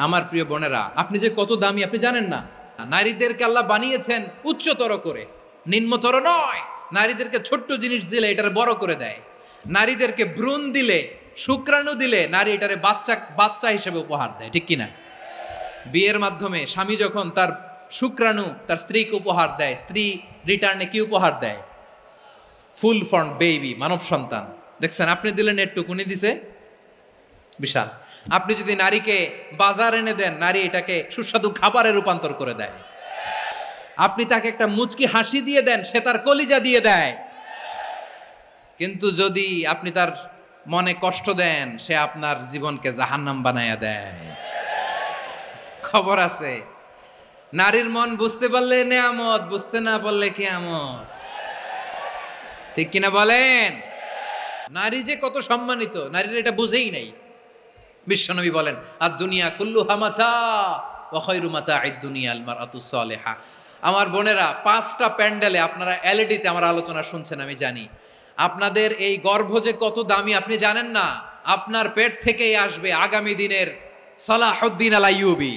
আমার প্রিয় বোনেরা, আপনি যে কত দামি আপনি জানেন না। নারীদেরকে আল্লাহ বানিয়েছেন উচ্চতর করে, নিম্নতর নয়। নারীদেরকে ছোট্ট জিনিস দিলে এটারে বড় করে দেয়। নারীদেরকে ভ্রূণ দিলে, শুক্রাণু দিলে নারী এটারে বাচ্চা হিসেবে উপহার দেয়, ঠিক কিনা? বিয়ের মাধ্যমে স্বামী যখন তার শুক্রাণু তার স্ত্রীকে উপহার দেয়, স্ত্রী রিটার্নে কি উপহার দেয়? ফুল ফর্ম বেবি, মানব সন্তান। দেখছেন, আপনি দিলেন একটুক, উনি দিছে বিশাল। আপনি যদি নারীকে বাজার এনে দেন, নারী এটাকে সুস্বাদু খাবারে রূপান্তর করে দেয়। আপনি তাকে একটা মুচকি হাসি দিয়ে দেন, সে তার কলিজা দিয়ে দেয়। কিন্তু যদি আপনি তার মনে কষ্ট দেন, সে আপনার জীবনকে জাহান্নাম বানায়া দেয়। খবর আছে, নারীর মন বুঝতে পারলে নেয়ামত, বুঝতে না পারলে কিয়ামত, ঠিক কিনা বলেন? নারী যে কত সম্মানিত, নারীর এটা বুঝেই নাই। বিশ্বনবী বলেন, আর দুনিয়া কুল্লুহা মাতা ওয়া খায়রু মাতা'আদ দুনিয়া আল মারআতুস সালিহা। আমার বোনেরা, 5টা প্যান্ডেলে আপনারা এলইডিতে আমার আলোচনা শুনছেন, আমি জানি। আপনাদের এই গর্ভ যে কত দামি আপনি জানেন না। আপনার পেট থেকেই আসবে আগামী দিনের সালাহুদ্দিন আল আইয়ুবী।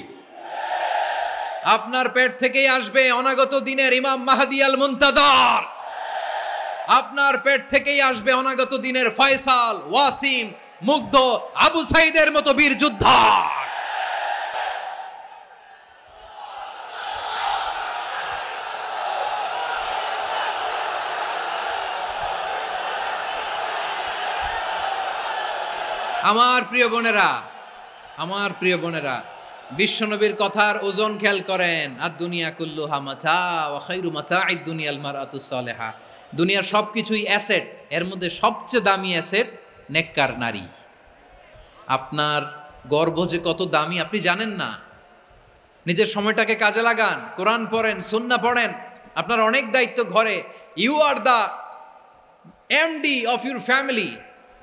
আপনার পেট থেকেই আসবে অনাগত দিনের ইমাম মাহদী আল মুনতাজার। আপনার পেট থেকেই আসবে অনাগত দিনের ফয়সাল, ওয়াসিম, মুগ্ধ, আবু সাইদের মতো বীর যোদ্ধা। আমার প্রিয় বোনেরা, আমার প্রিয় বোনেরা, বিশ্বনবীর কথার ওজন খেয়াল করেন। আর দুনিয়া কুল্লুহা মাতা ওয়া খায়রু মাতা'আদ দুনিয়া আল মারআতুস সালিহা। দুনিয়ার সবকিছুই অ্যাসেট, এর মধ্যে সবচেয়ে দামি অ্যাসেট নেককার নারী। আপনার গর্ভ যে কত দামি আপনি জানেন না। নিজের সময়টাকে কাজে লাগান, কোরআন পড়েন, সুন্নাহ পড়েন। আপনার অনেক দায়িত্ব ঘরে। You are the MD of your family.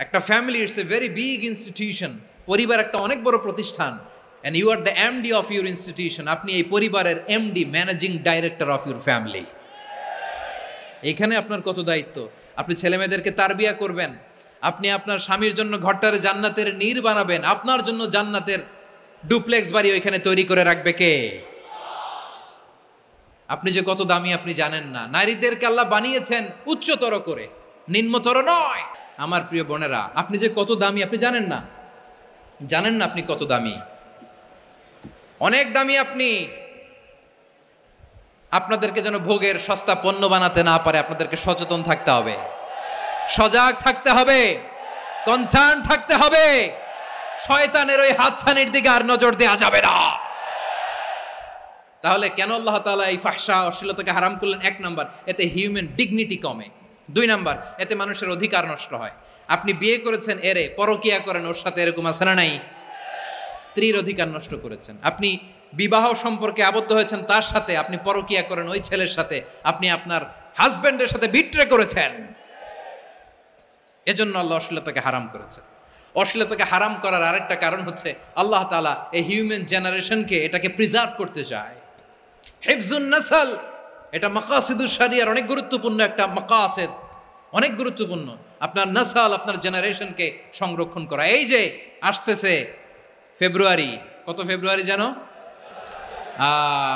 একটা family it's a very big institution. পরিবার একটা অনেক বড় প্রতিষ্ঠান। And you are the MD of your institution. আপনি এই পরিবারের MD, managing director of your family. এখানে আপনার কত দায়িত্ব। আপনি ছেলেমেয়েদেরকে তারবিয়া করবেন। আপনি আপনার স্বামীর জন্য ঘরটারে জান্নাতের নীর বানাবেন। আপনার জন্য জান্নাতের ডুপ্লেক্স বাড়ি ওইখানে তৈরি করে রাখবে কে? আপনি যে কত দামি আপনি জানেন না। নারীদেরকে আল্লাহ বানিয়েছেন উচ্চতর করে, নিম্নতর নয়। আমার প্রিয় বোনেরা, আপনি যে কত দামি আপনি জানেন না। জানেন না আপনি কত দামি, অনেক দামি আপনি। আপনাদেরকে যেন ভোগের সস্তা পণ্য বানাতে না পারে, আপনাদেরকে সচেতন থাকতে হবে, সজাগ থাকতে হবে, কনসার্ন থাকতে হবে। শয়তানের ওই হাতছানির দিকে আর নজর দেওয়া যাবে না। তাহলে কেন আল্লাহ তাআলা এই ফাহশা, অশ্লীলতাকে হারাম করলেন? 1 নাম্বার, এতে হিউম্যান ডিগনিটি কমে। 2 নাম্বার, এতে মানুষের অধিকার নষ্ট হয়। আপনি বিয়ে করেছেন, এরে পরকিয়া করেন, ওর সাথে এরকম আছে না নাই? স্ত্রীর অধিকার নষ্ট করেছেন। আপনি বিবাহ সম্পর্কে আবদ্ধ হয়েছেন তার সাথে, আপনি পরকিয়া করেন ওই ছেলের সাথে, আপনি আপনার হাজবেন্ডের সাথে বিট্রে করেছেন। এজন্য আল্লাহ অশ্লীলতাকে হারাম করেছেন। অশ্লীলতাকে হারাম করার আরেকটা কারণ হচ্ছে আল্লাহ তাআলা এই হিউম্যান জেনারেশনকে এটাকে প্রিজার্ভ করতে চায়। হিফজুন নাসল, এটা মাকাসিদুশ শরিয়ার অনেক গুরুত্বপূর্ণ একটা মাকাসিদ, অনেক গুরুত্বপূর্ণ। আপনার নাসল, আপনার জেনারেশনকে সংরক্ষণ করা। এই যে আসতেছে ফেব্রুয়ারি, কত ফেব্রুয়ারি যেন?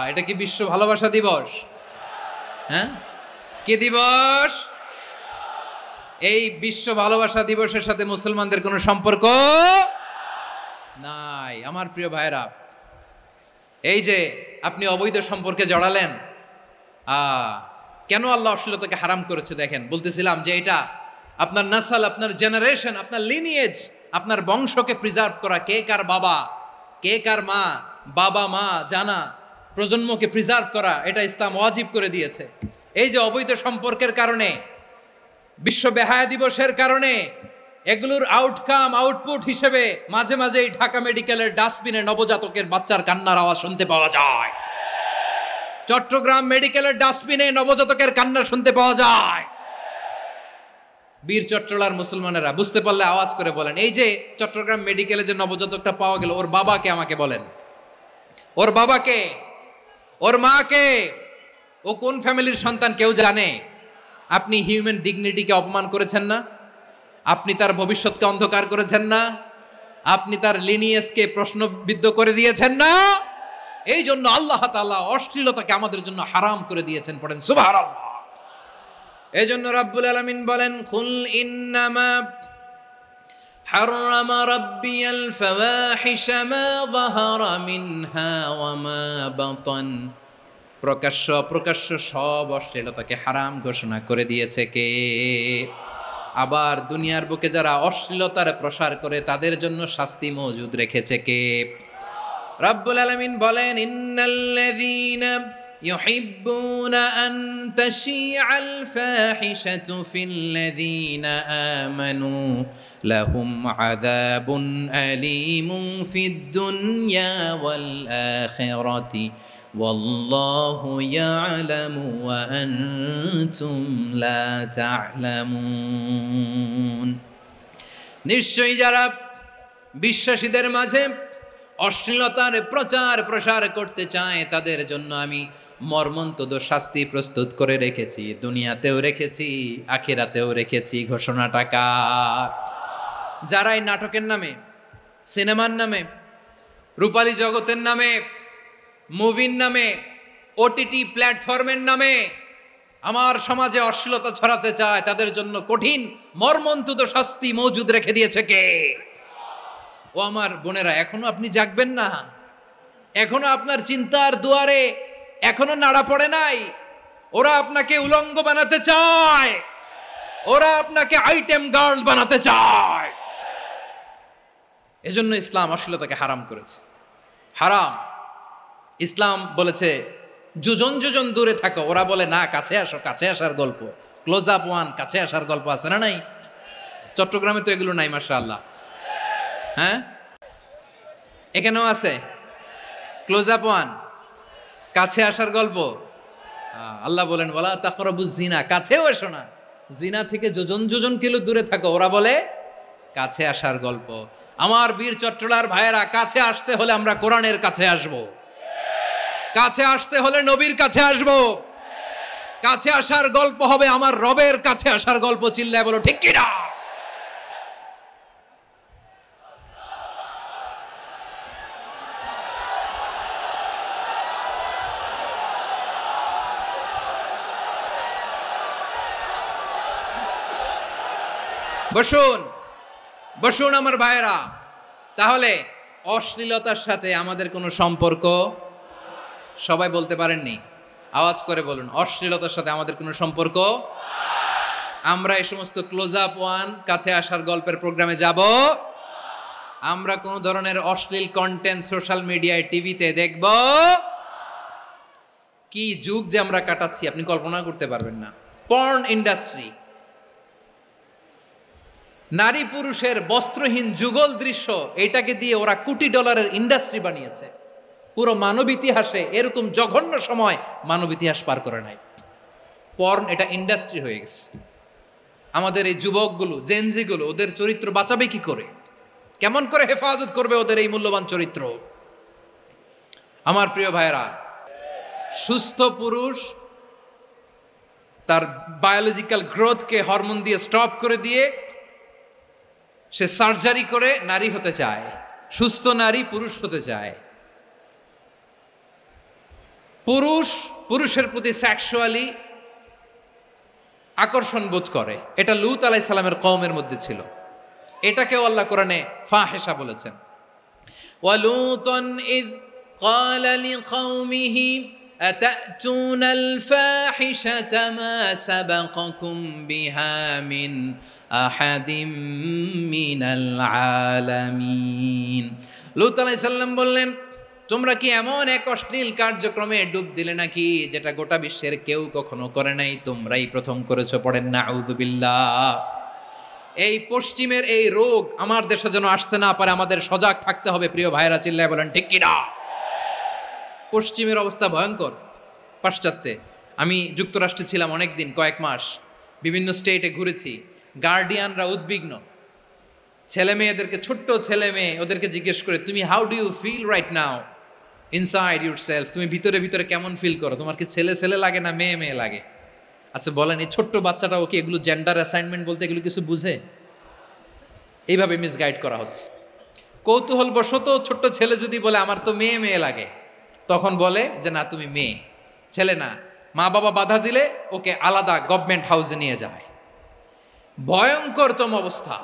এটা কি বিশ্ব ভালোবাসা দিবস? হ্যাঁ, কি দিবস? এই বিশ্ব ভালোবাসা দিবসের সাথে মুসলমানদের কোনো সম্পর্ক নাই। আমার প্রিয় ভাইরা, এই যে আপনি অবৈধ সম্পর্কে জড়ালেন, কেন আল্লাহ অশ্লীলতাকে হারাম করেছে দেখেন। বলতেছিলাম যে এটা আপনার নাসল, আপনার জেনারেশন, আপনার লিনিয়েজ, আপনার বংশকে প্রিজার্ভ করা। কে কার বাবা, কে কার মা, বাবা মা জানা, প্রজন্মকে প্রিজার্ভ করা, এটা ইসলাম ওয়াজিব করে দিয়েছে। এই যে অবৈধ সম্পর্কের কারণে, বিশ্ব বেহায়া দিবসের কারণে, এগুলোর আউটকাম, আউটপুট হিসেবে মাঝে মাঝে এই ঢাকা মেডিকেলের ডাস্টবিনে নবজাতকের বাচ্চার কান্নার আওয়াজ শুনতে পাওয়া যায়। চট্টগ্রাম মেডিকেলের ডাস্টবিনে নবজাতকের কান্না শুনতে পাওয়া যায়। বীর চট্টলার মুসলমানেরা বুঝতে পারলে আওয়াজ করে বলেন, এই যে চট্টগ্রাম মেডিকেলে যে নবজাতকটা পাওয়া গেল, ওর বাবাকে আমাকে বলেন। ওর বাবাকে, ওর মাকে, ও কোন ফ্যামিলির সন্তান কেউ জানে? আপনি হিউম্যান ডিগনিটিকে অপমান করেছেন না? আপনি তার ভবিষ্যৎকে অন্ধকার করেছেন না? আপনি তার লিনিয়েজকে প্রশ্নবিদ্ধ করে দিয়েছেন না? এই জন্য আল্লাহ তাআলা অশ্লীলতাকে আমাদের জন্য হারাম করে দিয়েছেন। পড়েন সুবহানাল্লাহ। এই জন্য রাব্বুল আলামিন বলেন, কুল ইন্নামা حرم ربي الفواحش ما ظهر منها وما بطن। প্রকাশ্য অপ্রকাশ্য সব অশ্লীলতাকে হারাম ঘোষণা করে দিয়েছে কে? আবার দুনিয়ার বুকে যারা অশ্লীলতার প্রসার করে তাদের জন্য শাস্তি মজুদ রেখেছে কে? রাব্বুল আলামিন বলেন, ইন্নাল্লাযীনা ইউহিব্বুনা আন তাশিআল ফাহিশাতু ফিল্লাযীনা আমানু লাহুম আযাবুন আলীমুন ফিদ দুনিয়া ওয়াল আখিরাতি ওয়াল্লাহু ইয়ালামু ওয়া আনতুম লা তা'লামুন। নিশ্চয়ই যারা বিশ্বাসীদের মাঝে অশ্লীলতার প্রচার প্রসার করতে চায় তাদের জন্য আমি মর্মন্তুদ শাস্তি প্রস্তুত করে রেখেছি, দুনিয়াতেও রেখেছি, আখিরাতেও রেখেছি। ঘোষণাটা কার? যারা এই নাটকের নামে, সিনেমার নামে, রূপালী জগতের নামে, মুভির নামে, ওটিটি প্ল্যাটফর্মের নামে আমার সমাজে অশ্লীলতা ছড়াতে চায় তাদের জন্য কঠিন মর্মন্তুদ শাস্তি মজুদ রেখে দিয়েছে কে? ও আমার বোনেরা, এখনো আপনি জাগবেন না? এখনো আপনার চিন্তার দুয়ারে এখনো নাড়া পড়ে নাই? ওরা আপনাকে উলঙ্গ বানাতে চায়, ওরা আপনাকে আইটেম গার্ল বানাতে চায়। এজন্য ইসলাম অশ্লীলতাকে হারাম করেছে। হারাম। ইসলাম বলেছে যোজন যোজন দূরে থাকো, ওরা বলে না কাছে আসো, কাছে আসার গল্প, ক্লোজ আপ ওয়ান, কাছে আসার গল্প আছে না নাই? চট্টগ্রামে তো এগুলো নাই মাশাআল্লাহ। হ্যাঁ, এখানেও আছে ক্লোজ আপ ওয়ান, কাছে আসার গল্প। আল্লাহ বলেন ওয়ালা তাকরাবুজ জিনা, কাছেও এসো না, জিনা থেকে যোজন যোজন কিলো দূরে থাকো, ওরা বলে কাছে আসার গল্প। আমার বীর চট্টলার ভাইয়েরা, কাছে আসতে হলে আমরা কোরআনের কাছে আসব, কাছে আসতে হলে নবীর কাছে আসব, কাছে আসার গল্প হবে আমার রবের কাছে আসার গল্প। চিল্লায় বলো ঠিক কিনা? বসুন বসুন আমার ভাইয়েরা। তাহলে অশ্লীলতার সাথে আমাদের কোনো সম্পর্ক? সবাই বলতে পারেননি, আওয়াজ করে বলুন, অশ্লীলতার সাথে আমাদের কোনো সম্পর্ক? আমরা এই সমস্ত ক্লোজ আপ ওয়ান, কাছে আসার গল্পের প্রোগ্রামে যাব? আমরা কোন ধরনের অশ্লীল কন্টেন্ট সোশ্যাল মিডিয়ায়, টিভিতে দেখব? কি যুগ যে আমরা কাটাচ্ছি আপনি কল্পনা করতে পারবেন না। পর্ন ইন্ডাস্ট্রি, নারী পুরুষের বস্ত্রহীন যুগল দৃশ্য, এটাকে দিয়ে ওরা কোটি ডলারের ইন্ডাস্ট্রি বানিয়েছে। পুরো মানব ইতিহাসে এরকম জঘন্য সময় মানব ইতিহাস পার করে নাই। পর্ন এটা ইন্ডাস্ট্রি হয়ে গেছে। আমাদের এই যুবকগুলো, জেনজিগুলো, ওদের চরিত্র বাঁচাবে কি করে? কেমন করে হেফাজত করবে ওদের এই মূল্যবান চরিত্র? আমার প্রিয় ভাইয়েরা, সুস্থ পুরুষ তার বায়োলজিক্যাল গ্রোথকে হরমোন দিয়ে স্টপ করে দিয়ে সে সার্জারি করে নারী হতে চায়। সুস্থ নারী পুরুষ হতে চায়। পুরুষ পুরুষের প্রতি সেক্সুয়ালি আকর্ষণ বোধ করে। এটা লূত আলাইহিস সালামের কওমের মধ্যে ছিল। এটাকেও আল্লাহ কোরআনে ফাহিশা বলেছেন। ওয়ালুতান ইয ক্বালা লিকাওমিহি আতাতুনাল ফাহিশাতা মা সাবাকাকুম বিহা মিন আহাদিম মিনাল আলামিন। লূত আলাইহিস সালাম বললেন, তোমরা কি এমন এক অশ্লীল কার্যক্রমে ডুব দিলে নাকি যেটা গোটা বিশ্বের কেউ কখনো করে নাই? তোমরাই প্রথম করেছো। পড়েন নাউযুবিল্লাহ। এই পশ্চিমের এই রোগ আমার দেশে যেন আসতে না পারে, আমাদের সজাগ থাকতে হবে। প্রিয় ভাইরা, চিল্লায় বলেন ঠিক কিনা? পশ্চিমের অবস্থা ভয়ঙ্কর। পাশ্চাত্যে আমি যুক্তরাষ্ট্রে ছিলাম অনেকদিন, কয়েক মাস, বিভিন্ন স্টেটে ঘুরেছি। গার্ডিয়ানরা উদ্বিগ্ন। ছেলে মেয়েদেরকে, ছোট্ট ছেলে মেয়ে, ওদেরকে জিজ্ঞেস করে, তুমি how do you feel right now inside yourself? তুমি ভিতরে ভিতরে কেমন ফিল করো? তোমার কি ছেলে ছেলে লাগে না মেয়ে মেয়ে লাগে? আচ্ছা বলেন, এই ছোট্ট বাচ্চাটা ওকে এগুলো জেন্ডার অ্যাসাইনমেন্ট বলতে এগুলো কিছু বুঝে? এইভাবে মিসগাইড করা হচ্ছে। কৌতূহলবশত ছোট্ট ছেলে যদি বলে আমার তো মেয়ে মেয়ে লাগে, তখন বলে যে না তুমি মেয়ে, ছেলে না। মা বাবা বাধা দিলে ওকে আলাদা গভর্নমেন্ট হাউসে নিয়ে যায়। ভয়ঙ্করতম অবস্থা।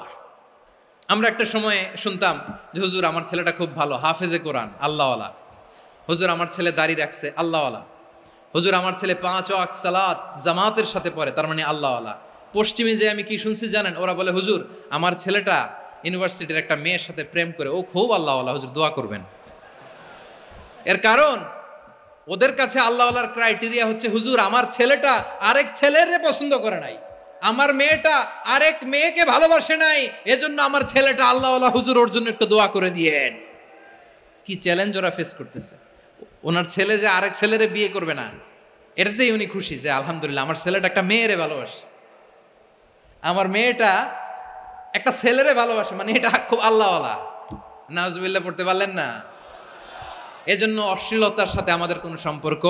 আমরা একটা সময়ে শুনতাম যে হুজুর আমার ছেলেটা খুব ভালো, হাফেজে কোরআন, আল্লাহওয়ালা। হুজুর আমার ছেলে দাড়ি রাখছে, আল্লাহওয়ালা। হুজুর আমার ছেলে 5 ওয়াক্ত সালাত জামাতের সাথে পড়ে, তার মানে আল্লাহওয়ালা। পশ্চিমে যে আমি কি শুনছি জানেন? ওরা বলে হুজুর আমার ছেলেটা ইউনিভার্সিটির একটা মেয়ের সাথে প্রেম করে, ও খুব আল্লাহওয়ালা, হুজুর দোয়া করবেন। এর কারণ ওদের কাছে আল্লাহওয়ালার ক্রাইটেরিয়া হচ্ছে হুজুর আমার ছেলেটা আরেক ছেলেরে পছন্দ করে নাই, আমার মেয়েটা আরেক মেয়েকে ভালোবাসে নাই, এজন্য আমার ছেলেটা আল্লাহওয়ালা, হুজুর ওর জন্য একটু দোয়া করে দিয়েন। কি চ্যালেঞ্জ ওরা ফেস করতেছে। ওনার ছেলে যে আরেক ছেলেরে বিয়ে করবে না, এটাতেই উনি খুশি যে আলহামদুলিল্লাহ আমার ছেলেটা একটা মেয়েরে ভালোবাসে, আমার মেয়েটা একটা ছেলেরে ভালোবাসে, মানে এটা খুব আল্লাহওয়ালা। নাউজুবিল্লাহ পড়তে পারলেন না? এজন্য অশ্লীলতার সাথে আমাদের কোনো সম্পর্ক